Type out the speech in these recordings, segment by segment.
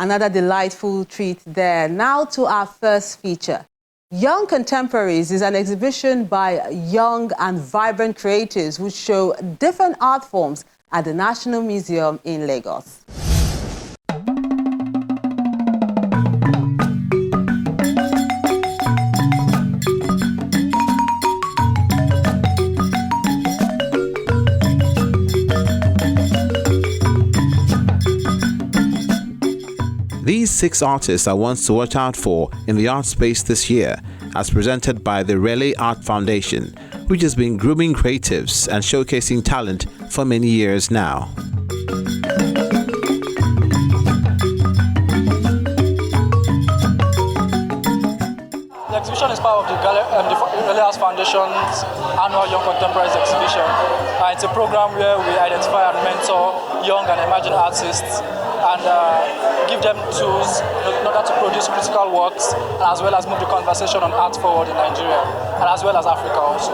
Another delightful treat there. Now to our first feature. Young Contemporaries is an exhibition by young and vibrant creatives which show different art forms at the National Museum in Lagos. These 6 artists are ones to watch out for in the art space this year, as presented by the Raleigh Art Foundation, which has been grooming creatives and showcasing talent for many years now. The exhibition is part of the Raleigh Art Foundation's annual Young Contemporaries exhibition. It's a program where we identify and mentor young and emerging artists and give them tools in order to produce critical works, as well as move the conversation on art forward in Nigeria, and as well as Africa also.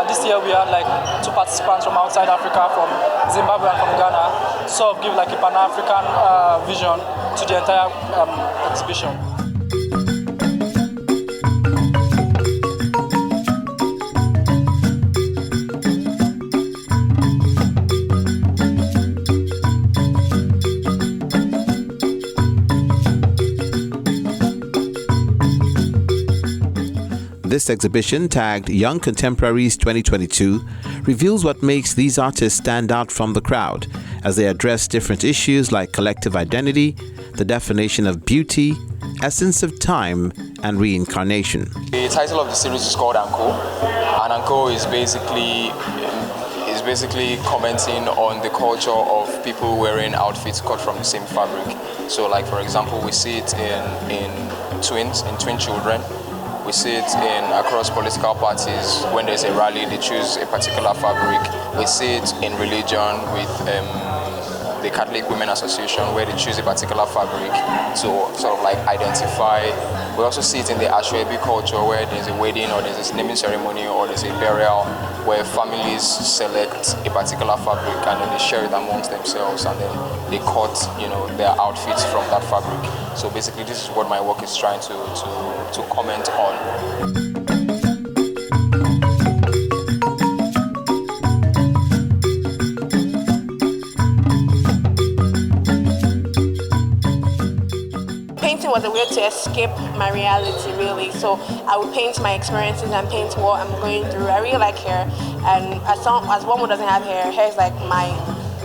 This year we had like 2 participants from outside Africa, from Zimbabwe and from Ghana, so give like a Pan-African vision to the entire exhibition. This exhibition, tagged Young Contemporaries 2022, reveals what makes these artists stand out from the crowd as they address different issues like collective identity, the definition of beauty, essence of time, and reincarnation. The title of the series is called Anko, and Anko is basically commenting on the culture of people wearing outfits cut from the same fabric. So, like for example, we see it in twin children. We see it across political parties. When there's a rally, they choose a particular fabric. We see it in religion with the Catholic Women Association, where they choose a particular fabric to sort of like identify. We also see it in the Ashwebi culture, where there's a wedding or there's a naming ceremony or there's a burial, where families select a particular fabric and then they share it amongst themselves, and then they cut, their outfits from that fabric. So basically, this is what my work is trying to comment on. Painting was a way to escape my reality, really. So I would paint my experiences and paint what I'm going through. I really like hair, and as one who doesn't have hair is like my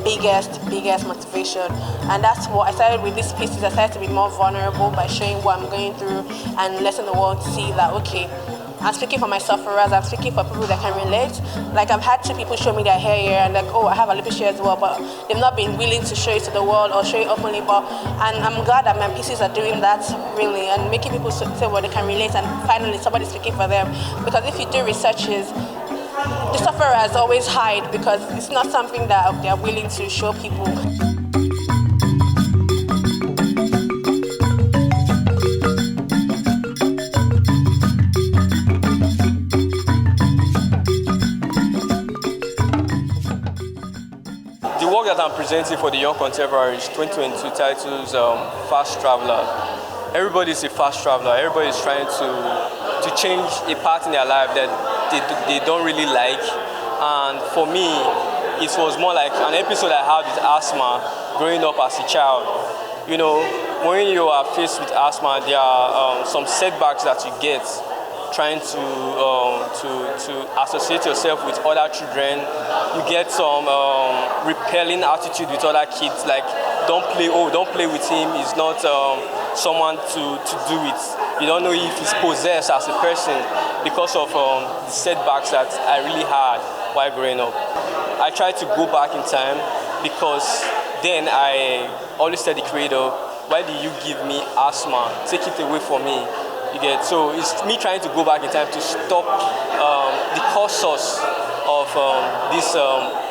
biggest motivation. And that's what I started with these pieces. I started to be more vulnerable by showing what I'm going through and letting the world see that, okay, I'm speaking for my sufferers, I'm speaking for people that can relate. Like, I've had 2 people show me their hair here, and like, oh, I have alopecia as well, but they've not been willing to show it to the world or show it openly. And I'm glad that my pieces are doing that, really, and making people say what they can relate, and finally somebody speaking for them. Because if you do researches, the sufferers always hide because it's not something that they're willing to show people. The work that I'm presenting for the Young Contemporaries 2022 titles Fast Traveler. Everybody's a fast traveler. Everybody's trying to change a part in their life that they don't really like. And for me, it was more like an episode I had with asthma growing up as a child. When you are faced with asthma, there are some setbacks that you get trying to associate yourself with other children. You get some repelling attitude with other kids, like don't play with him, he's not someone to do it. You don't know if he's possessed as a person because of the setbacks that I really had while growing up. I tried to go back in time because then I always said the creator, why do you give me asthma? Take it away from me. You get, so it's me trying to go back in time to stop the cause source of this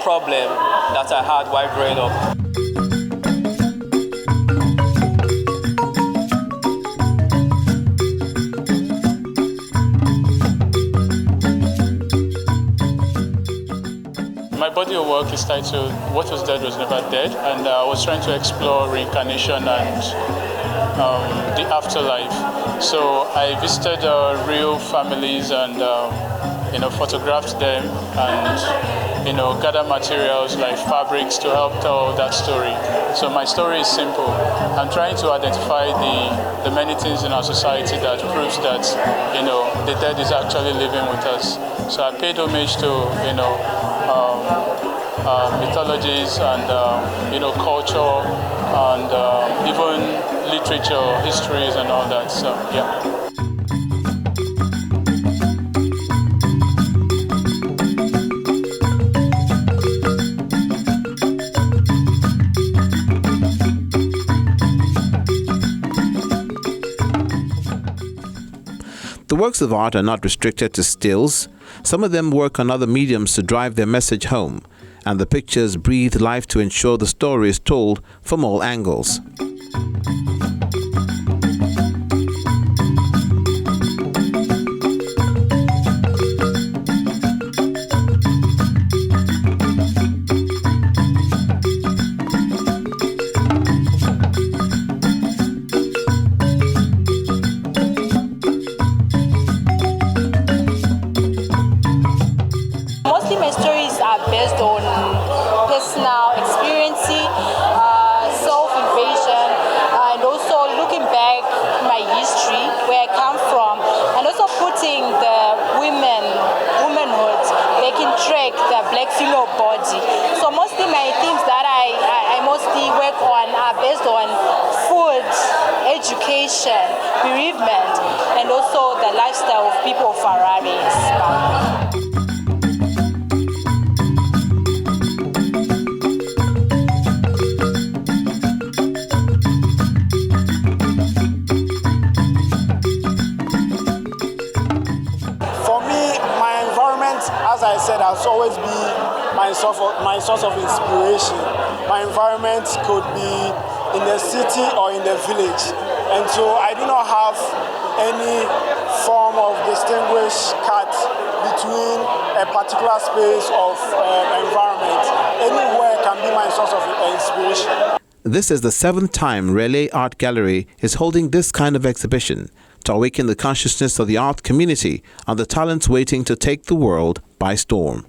problem that I had while growing up. My body of work is titled What Was Dead Was Never Dead, and I was trying to explore reincarnation and the afterlife. So I visited real families and photographed them and gather materials like fabrics to help tell that story. So my story is simple. I'm trying to identify the many things in our society that proves that the dead is actually living with us. So I paid homage to mythologies and culture and even literature, histories and all that. So yeah. The works of art are not restricted to stills. Some of them work on other mediums to drive their message home, and the pictures breathe life to ensure the story is told from all angles. My stories are based on personal experience, self-invasion, and also looking back my history, where I come from, and also putting the womanhood back in track, the black female body. So mostly my themes that I mostly work on are based on food, education, bereavement, and also the lifestyle of people of Harare. As I said, has always been my source of inspiration. My environment could be in the city or in the village, and so I do not have any form of distinguished cut between a particular space of environment. Anywhere can be my source of inspiration. This is the 7th time Relais Art Gallery is holding this kind of exhibition to awaken the consciousness of the art community on the talents waiting to take the world by storm.